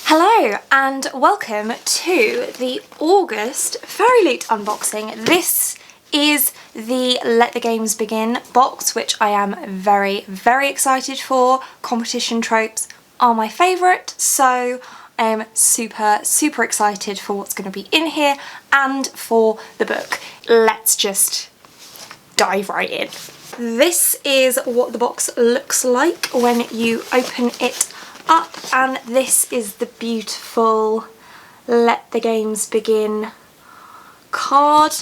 Hello and welcome to the August Fairyloot unboxing. This is the Let the Games Begin box, which I am very excited for. Competition tropes are my favourite, so I am super excited for what's going to be in here and for the book. Let's just dive right in. This is what the box looks like when you open it up, and this is the beautiful Let the Games Begin card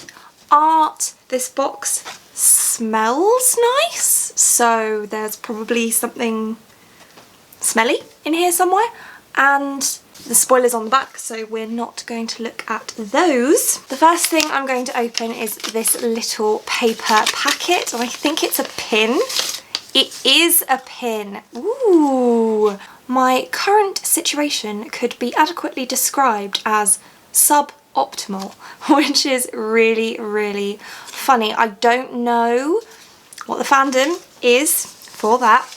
art. This box smells nice, so there's probably something smelly in here somewhere, and the spoiler's on the back, so we're not going to look at those. The first thing I'm going to open is this little paper packet, and I think it's a pin. It is a pin. Ooh! My current situation could be adequately described as suboptimal, which is really funny. I don't know what the fandom is for that,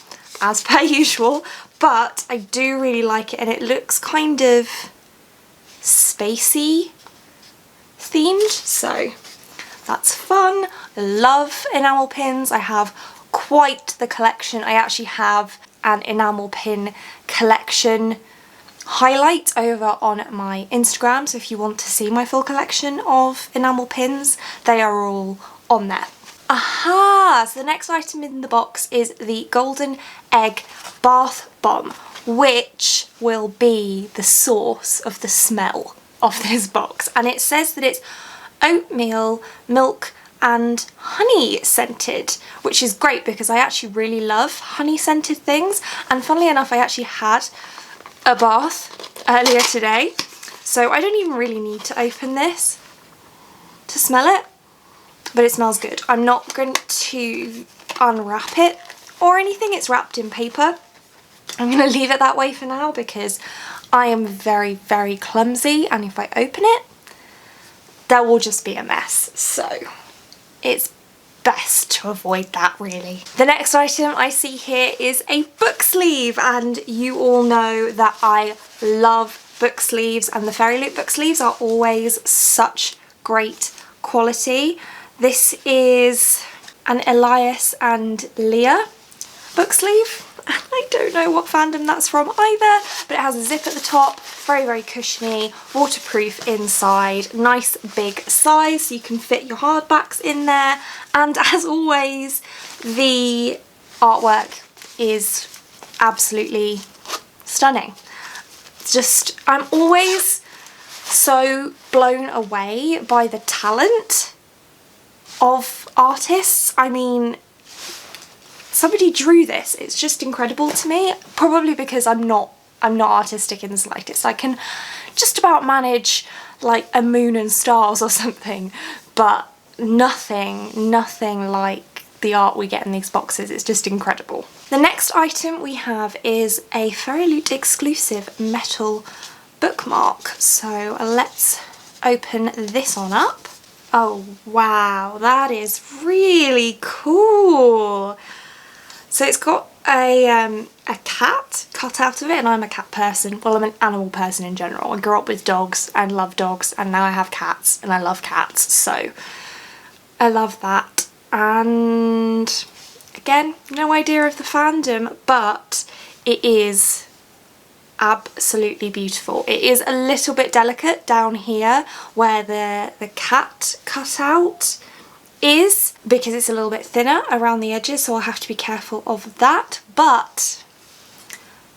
as per usual, but I do really like it, and it looks kind of spacey themed, so that's fun. I love enamel pins. I have quite the collection. I actually have an enamel pin collection highlight over on my Instagram, so if you want to see my full collection of enamel pins, they are all on there. Aha! So the next item in the box is the Golden Egg Bath Bomb, which will be the source of the smell of this box, and it says that it's oatmeal, milk and honey scented, which is great because I actually really love honey scented things, and funnily enough I actually had a bath earlier today, so I don't even really need to open this to smell it, but it smells good. I'm not going to unwrap it or anything, it's wrapped in paper. I'm going to leave it that way for now because I am very clumsy, and if I open it there will just be a mess, so it's best to avoid that really. The next item I see here is a book sleeve, and you all know that I love book sleeves, and the Fairyloot book sleeves are always such great quality. This is an Elias and Leah book sleeve. I don't know what fandom that's from either, but it has a zip at the top, very cushiony, waterproof inside, nice big size so you can fit your hardbacks in there, and as always the artwork is absolutely stunning. It's just, I'm always so blown away by the talent of artists. I mean, somebody drew this. It's just incredible to me, probably because I'm not artistic in the slightest. I can just about manage like a moon and stars or something, but nothing like the art we get in these boxes. It's just incredible. The next item we have is a Fairyloot exclusive metal bookmark, so let's open this on up. Oh wow, that is really cool. So it's got a cat cut out of it, and I'm a cat person. Well, I'm an animal person in general. I grew up with dogs and love dogs, and now I have cats and I love cats, so I love that. And again, no idea of the fandom, but it is absolutely beautiful. It is a little bit delicate down here where the cat cutout is, because it's a little bit thinner around the edges, so I'll have to be careful of that, but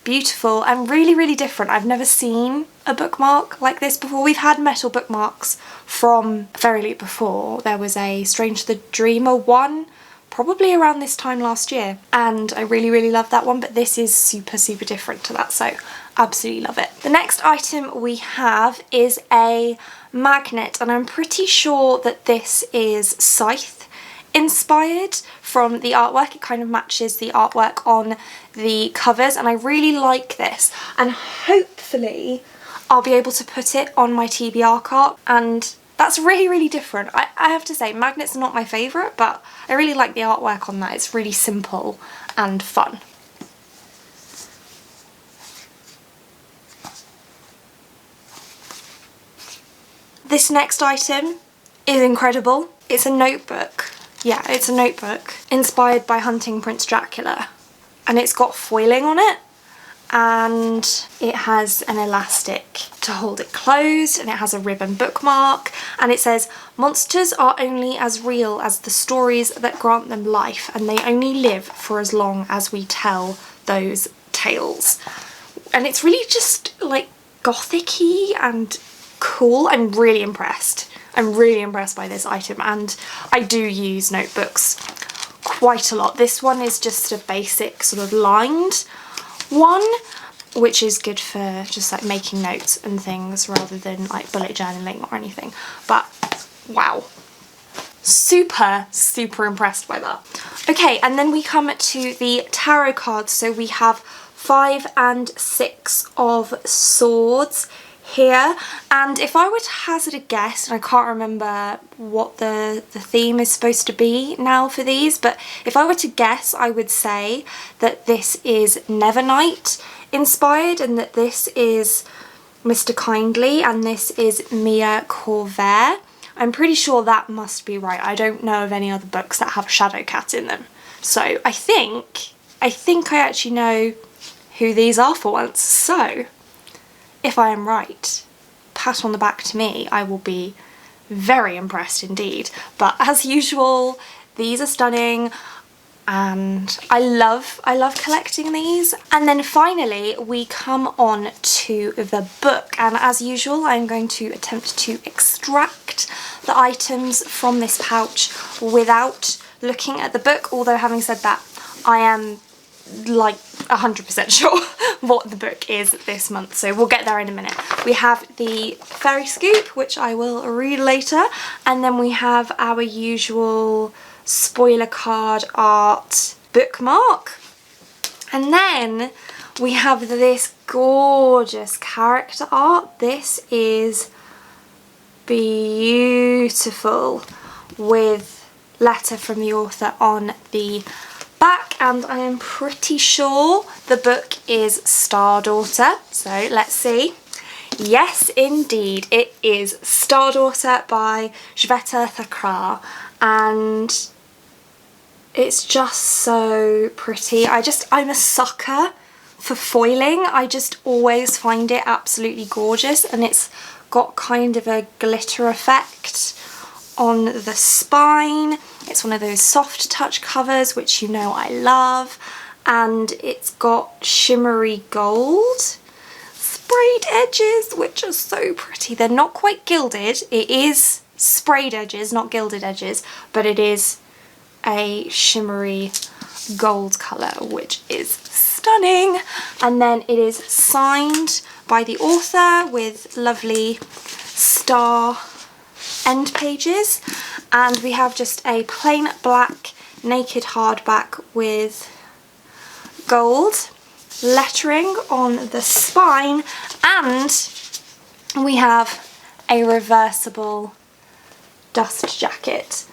beautiful and really different. I've never seen a bookmark like this before. We've had metal bookmarks from Fairyloot before. There was a Strange the Dreamer one probably around this time last year, and I really love that one, but this is super different to that, so absolutely love it. The next item we have is a magnet, and I'm pretty sure that this is Scythe inspired from the artwork. It kind of matches the artwork on the covers, and I really like this, and hopefully I'll be able to put it on my TBR cart, and that's really different. I have to say, magnets are not my favourite, but I really like the artwork on that. It's really simple and fun. This next item is incredible. It's a notebook. Yeah, it's a notebook inspired by hunting Prince Dracula, and it's got foiling on it, and it has an elastic to hold it closed, and it has a ribbon bookmark, and it says, monsters are only as real as the stories that grant them life, and they only live for as long as we tell those tales. And it's really just like gothic-y and cool. I'm really impressed. I'm really impressed by this item, and I do use notebooks quite a lot. This one is just a basic sort of lined one, which is good for just like making notes and things rather than like bullet journaling or anything. But wow, super impressed by that. Okay, and then we come to the tarot cards. So we have 5 and 6 of swords here, and if I were to hazard a guess, and I can't remember what the theme is supposed to be now for these, but if I were to guess, I would say that this is Nevernight inspired, and that this is Mr. Kindly, and this is Mia Corvair. I'm pretty sure that must be right. I don't know of any other books that have a shadow cat in them. So I think I actually know who these are for once. So if I am right, pat on the back to me, I will be very impressed indeed. But as usual, these are stunning, and I love collecting these. And then finally we come on to the book, and as usual I'm going to attempt to extract the items from this pouch without looking at the book, although having said that, I am like 100% sure what the book is this month, so we'll get there in a minute. We have the Fairy Scoop, which I will read later, and then we have our usual spoiler card art bookmark, and then we have this gorgeous character art. This is beautiful, with letter from the author on the back, and I am pretty sure the book is Star Daughter, so let's see. Yes indeed, it is Star Daughter by Shweta Thakrar, and it's just so pretty. I'm a sucker for foiling. I just always find it absolutely gorgeous, and it's got kind of a glitter effect on the spine. It's one of those soft touch covers, which you know I love, and it's got shimmery gold sprayed edges, which are so pretty. They're not quite gilded. It is sprayed edges, not gilded edges, but it is a shimmery gold colour, which is stunning. And then it is signed by the author with lovely star end pages, and we have just a plain black naked hardback with gold lettering on the spine, and we have a reversible dust jacket,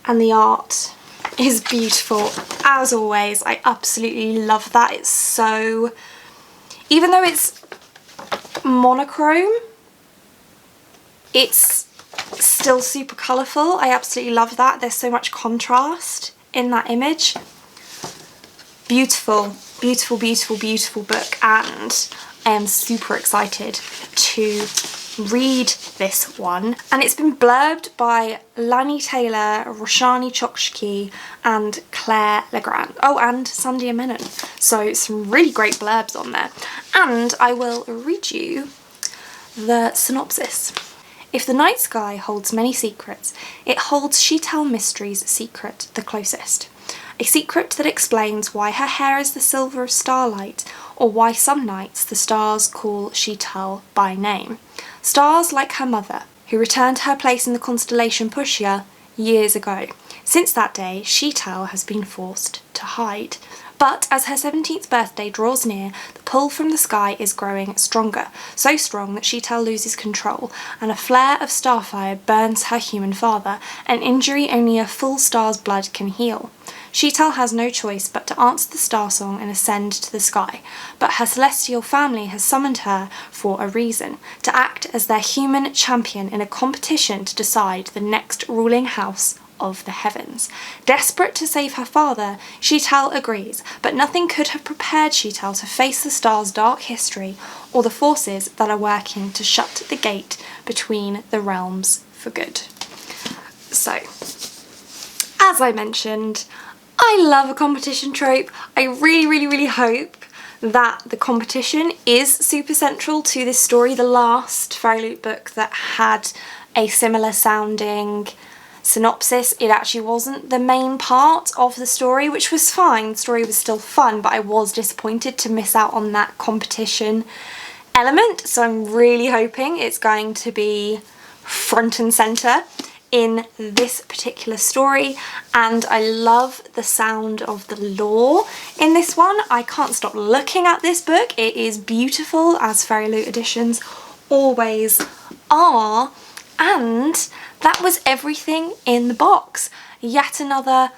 and the art is beautiful as always. I absolutely love that. It's so, even though it's monochrome, it's still super colourful. I absolutely love that. There's so much contrast in that image. Beautiful, beautiful, beautiful, beautiful book, and I am super excited to read this one. And it's been blurbed by Lani Taylor, Roshani Chokshi and Claire Legrand. Oh, and Sandia Menon. So some really great blurbs on there. And I will read you the synopsis. If the night sky holds many secrets, it holds Sheetal Mystery's secret the closest. A secret that explains why her hair is the silver of starlight, or why some nights the stars call Sheetal by name. Stars like her mother, who returned to her place in the constellation Pushya years ago. Since that day, Sheetal has been forced to hide. But as her 17th birthday draws near, the pull from the sky is growing stronger, so strong that Sheetal loses control, and a flare of starfire burns her human father, an injury only a full star's blood can heal. Sheetal has no choice but to answer the star song and ascend to the sky, but her celestial family has summoned her for a reason, to act as their human champion in a competition to decide the next ruling house of the heavens. Desperate to save her father, Sheetal agrees, but nothing could have prepared Sheetal to face the star's dark history or the forces that are working to shut the gate between the realms for good. So, as I mentioned, I love a competition trope. I really hope that the competition is super central to this story. The last Fairyloot book that had a similar sounding synopsis, it actually wasn't the main part of the story, which was fine. The story was still fun, but I was disappointed to miss out on that competition element. So I'm really hoping it's going to be front and centre in this particular story, and I love the sound of the lore in this one. I can't stop looking at this book. It is beautiful, as Fairyloot editions always are, and that was everything in the box. Yet another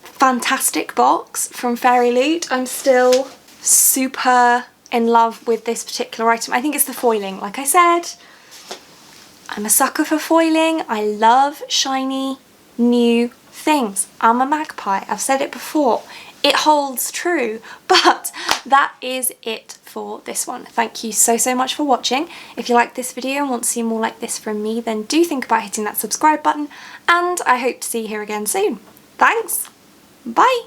fantastic box from Fairyloot. I'm still super in love with this particular item. I think it's the foiling. Like I said, I'm a sucker for foiling. I love shiny new things. I'm a magpie. I've said it before. It holds true. But that is it for this one. Thank you so much for watching. If you like this video and want to see more like this from me, then do think about hitting that subscribe button, and I hope to see you here again soon. Thanks. Bye.